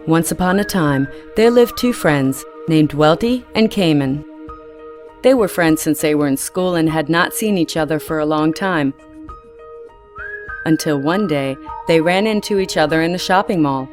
Once upon a time, there lived two friends named Welty and Cayman. They were friends since they were in school and had not seen each other for a long time. Until one day, they ran into each other in a shopping mall.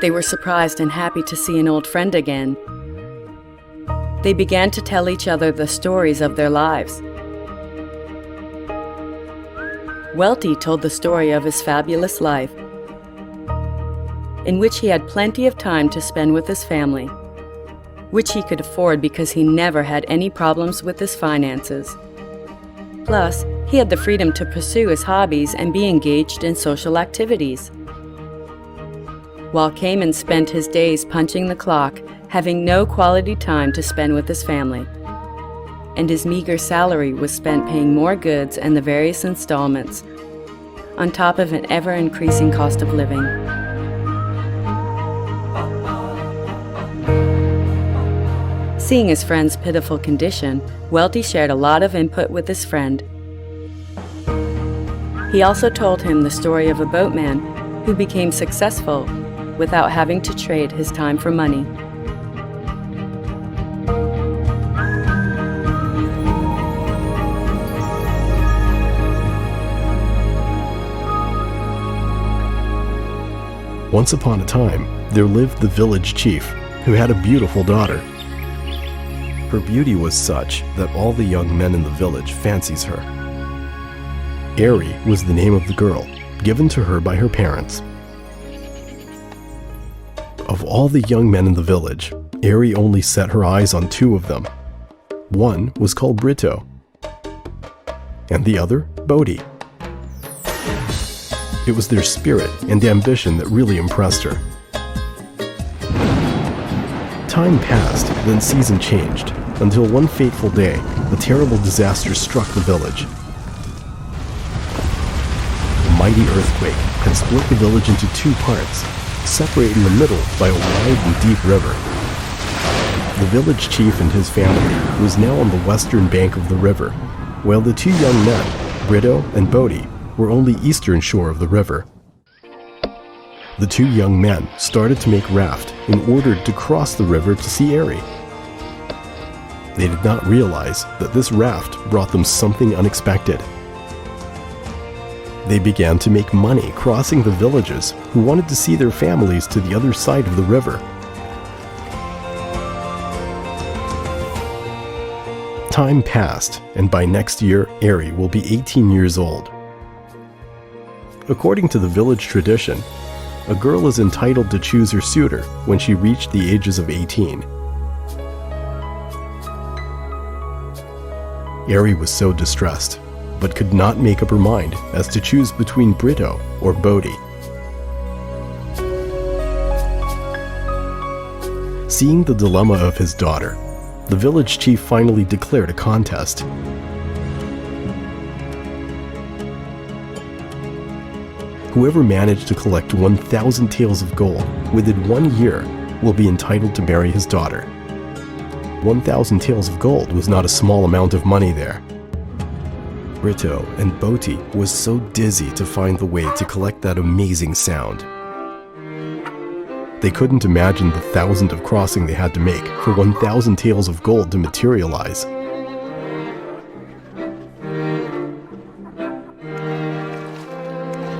They were surprised and happy to see an old friend again. They began to tell each other the stories of their lives. Welty told the story of his fabulous life, in which he had plenty of time to spend with his family, which he could afford because he never had any problems with his finances. Plus, he had the freedom to pursue his hobbies and be engaged in social activities. While Cayman spent his days punching the clock, having no quality time to spend with his family, and his meager salary was spent paying more goods and the various installments, on top of an ever-increasing cost of living. Seeing his friend's pitiful condition, Welty shared a lot of input with his friend. He also told him the story of a boatman who became successful without having to trade his time for money. Once upon a time, there lived the village chief, who had a beautiful daughter. Her beauty was such that all the young men in the village fancies her. Airy was the name of the girl, given to her by her parents. Of all the young men in the village, Airy only set her eyes on two of them. One was called Brito, and the other, Bodhi. It was their spirit and ambition that really impressed her. Time passed, then season changed, until one fateful day, a terrible disaster struck the village. A mighty earthquake had split the village into two parts, separated in the middle by a wide and deep river. The village chief and his family was now on the western bank of the river, while the two young men, Brito and Bodhi, were on the eastern shore of the river. The two young men started to make raft in order to cross the river to see Airy. They did not realize that this raft brought them something unexpected. They began to make money crossing the villages who wanted to see their families to the other side of the river. Time passed, and by next year, Airy will be 18 years old. According to the village tradition, a girl is entitled to choose her suitor when she reached the ages of 18. Airy was so distressed, but could not make up her mind as to choose between Brito or Bodhi. Seeing the dilemma of his daughter, the village chief finally declared a contest. Whoever managed to collect 1,000 taels of gold within 1 year will be entitled to marry his daughter. 1,000 taels of gold was not a small amount of money there. Brito and Bodhi was so dizzy to find the way to collect that amazing sound. They couldn't imagine the thousand of crossing they had to make for 1,000 taels of gold to materialize.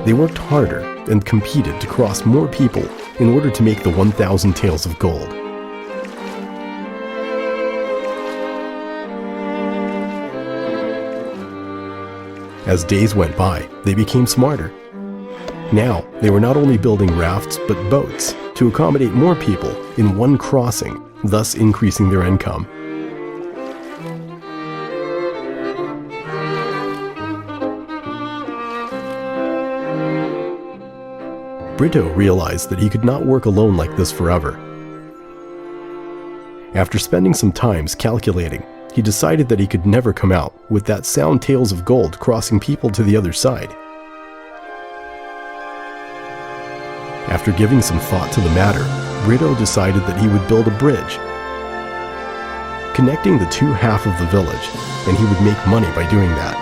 They worked harder and competed to cross more people in order to make the 1,000 taels of gold. As days went by, they became smarter. Now, they were not only building rafts but boats to accommodate more people in one crossing, thus increasing their income. Brito realized that he could not work alone like this forever. After spending some time calculating, he decided that he could never come out with that sound tails of gold crossing people to the other side. After giving some thought to the matter, Brito decided that he would build a bridge, connecting the two halves of the village, and he would make money by doing that.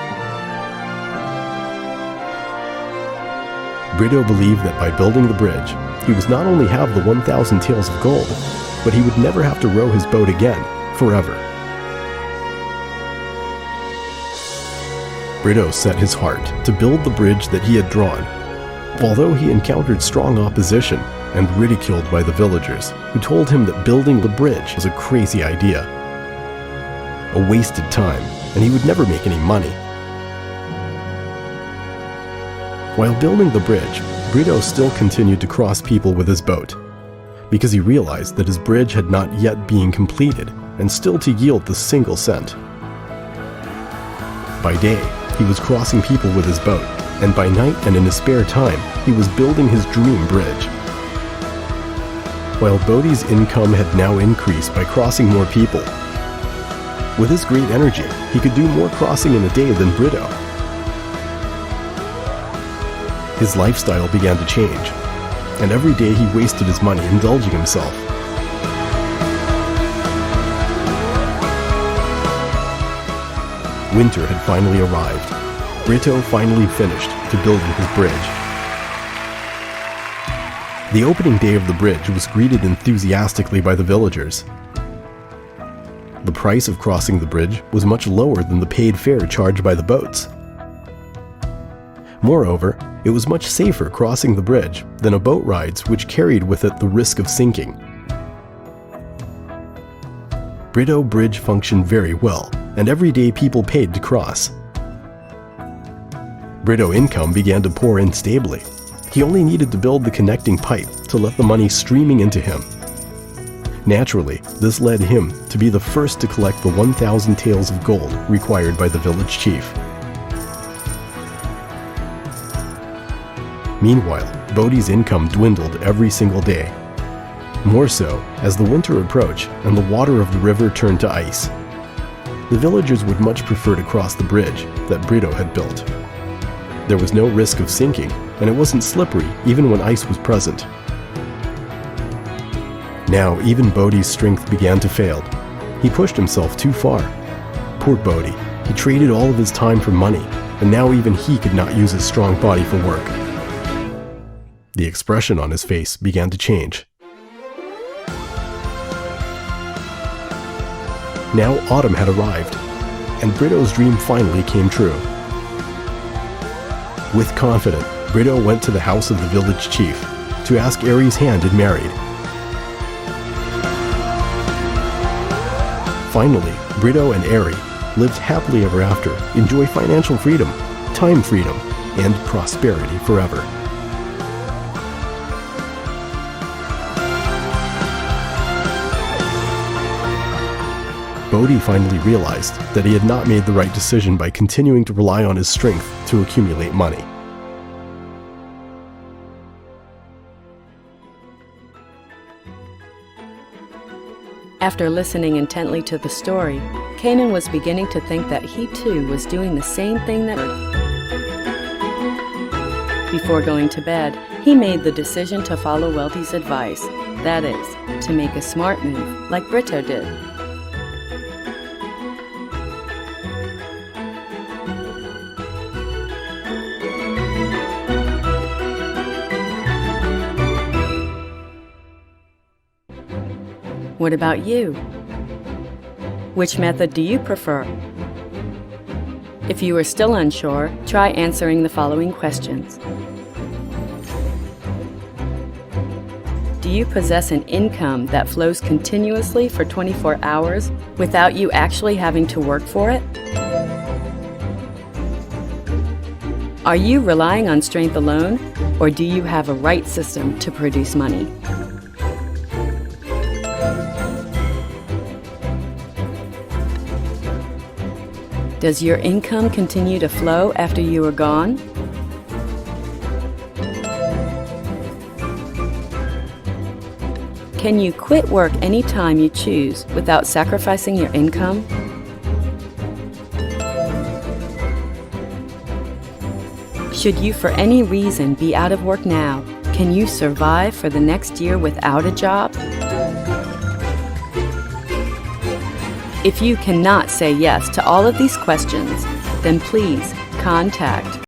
Brito believed that by building the bridge, he was not only have the 1,000 taels of gold, but he would never have to row his boat again, forever. Brito set his heart to build the bridge that he had drawn, although he encountered strong opposition and ridiculed by the villagers, who told him that building the bridge was a crazy idea, a wasted time, and he would never make any money. While building the bridge, Brito still continued to cross people with his boat, because he realized that his bridge had not yet been completed and still to yield the single cent. By day, he was crossing people with his boat, and by night and in his spare time, he was building his dream bridge. While Bodhi's income had now increased by crossing more people, with his great energy, he could do more crossing in a day than Brito. His lifestyle began to change, and every day he wasted his money indulging himself. Winter had finally arrived. Brito finally finished to building his bridge. The opening day of the bridge was greeted enthusiastically by the villagers. The price of crossing the bridge was much lower than the paid fare charged by the boats. Moreover, it was much safer crossing the bridge than a boat rides which carried with it the risk of sinking. Brito Bridge functioned very well, and every day people paid to cross. Brito income began to pour in stably. He only needed to build the connecting pipe to let the money streaming into him. Naturally, this led him to be the first to collect the 1,000 taels of gold required by the village chief. Meanwhile, Bodhi's income dwindled every single day. More so as the winter approached and the water of the river turned to ice. The villagers would much prefer to cross the bridge that Brito had built. There was no risk of sinking, and it wasn't slippery even when ice was present. Now even Bodhi's strength began to fail. He pushed himself too far. Poor Bodhi, he traded all of his time for money, and now even he could not use his strong body for work. The expression on his face began to change. Now autumn had arrived, and Brito's dream finally came true. With confidence, Brito went to the house of the village chief to ask Ari's hand in marriage. Finally, Brito and Ari lived happily ever after, enjoy financial freedom, time freedom, and prosperity forever. Bodhi finally realized that he had not made the right decision by continuing to rely on his strength to accumulate money. After listening intently to the story, Kanan was beginning to think that he too was doing the same thing that... Before going to bed, he made the decision to follow Weldy's advice, that is, to make a smart move like Brito did. What about you? Which method do you prefer? If you are still unsure, try answering the following questions. Do you possess an income that flows continuously for 24 hours without you actually having to work for it? Are you relying on strength alone, or do you have a right system to produce money? Does your income continue to flow after you are gone? Can you quit work anytime you choose without sacrificing your income? Should you for any reason be out of work now, can you survive for the next year without a job? If you cannot say yes to all of these questions, then please contact